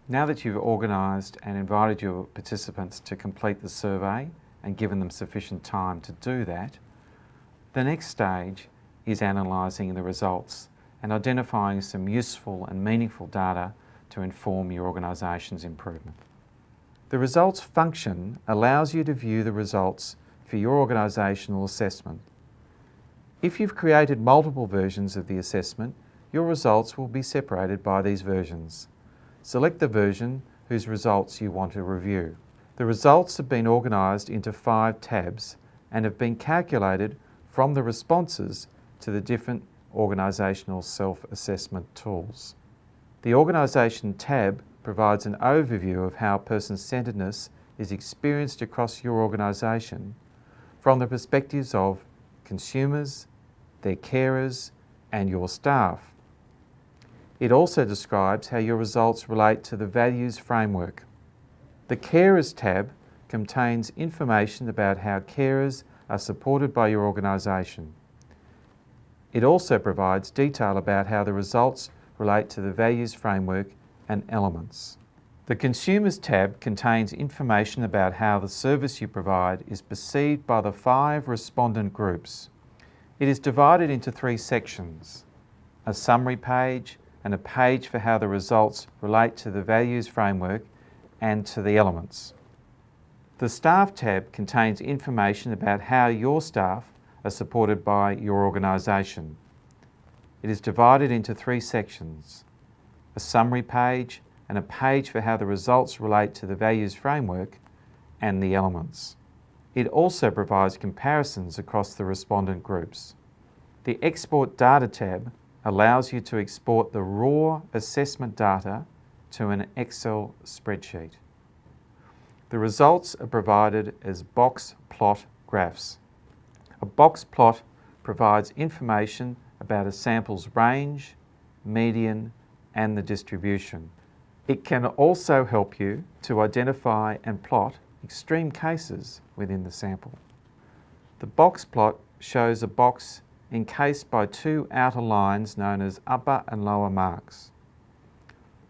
Now that you've organised and invited your participants to complete the survey and given them sufficient time to do that, the next stage is analysing the results and identifying some useful and meaningful data to inform your organisation's improvement. The results function allows you to view the results for your organisational assessment. If you've created multiple versions of the assessment, your results will be separated by these versions. Select the version whose results you want to review. The results have been organised into 5 tabs and have been calculated from the responses to the different organisational self-assessment tools. The Organisation tab provides an overview of how person-centredness is experienced across your organisation from the perspectives of consumers, their carers, and your staff. It also describes how your results relate to the values framework. The Carers tab contains information about how carers are supported by your organisation. It also provides detail about how the results relate to the values framework and elements. The Consumers tab contains information about how the service you provide is perceived by the 5 respondent groups. It is divided into 3 sections: a summary page and a page for how the results relate to the values framework and to the elements. The Staff tab contains information about how your staff are supported by your organisation. It is divided into 3 sections: a summary page and a page for how the results relate to the values framework and the elements. It also provides comparisons across the respondent groups. The Export Data tab allows you to export the raw assessment data to an Excel spreadsheet. The results are provided as box plot graphs. A box plot provides information about a sample's range, median, and the distribution. It can also help you to identify and plot extreme cases within the sample. The box plot shows a box encased by 2 outer lines known as upper and lower marks.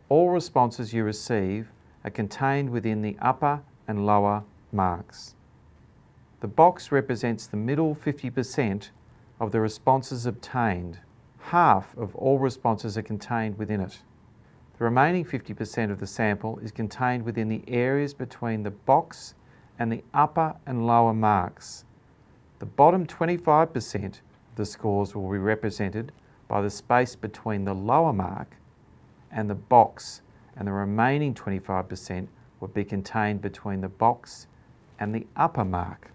All responses you receive are contained within the upper and lower marks. The box represents the middle 50% of the responses obtained. Half of all responses are contained within it. The remaining 50% of the sample is contained within the areas between the box and the upper and lower marks. The bottom 25% of the scores will be represented by the space between the lower mark and the box, and the remaining 25% will be contained between the box and the upper mark.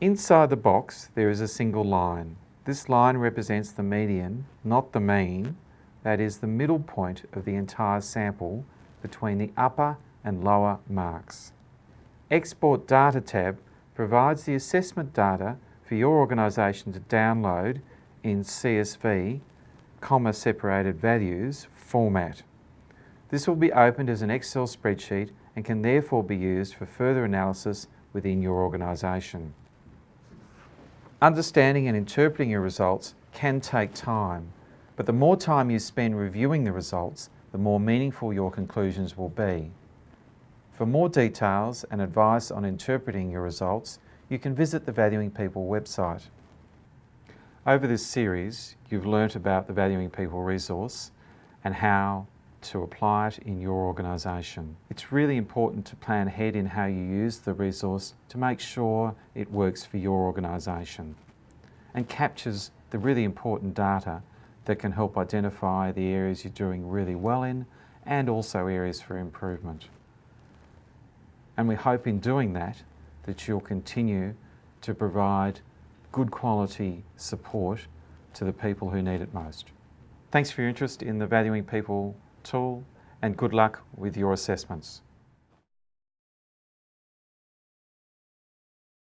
Inside the box there is a single line. This line represents the median, not the mean, that is the middle point of the entire sample between the upper and lower marks. Export Data tab provides the assessment data for your organisation to download in CSV, comma-separated values format. This will be opened as an Excel spreadsheet and can therefore be used for further analysis within your organisation. Understanding and interpreting your results can take time, but the more time you spend reviewing the results, the more meaningful your conclusions will be. For more details and advice on interpreting your results, you can visit the Valuing People website. Over this series, you've learnt about the Valuing People resource and how to apply it in your organisation. It's really important to plan ahead in how you use the resource to make sure it works for your organisation and captures the really important data that can help identify the areas you're doing really well in and also areas for improvement. And we hope in doing that you'll continue to provide good quality support to the people who need it most. Thanks for your interest in the Valuing People tool and good luck with your assessments.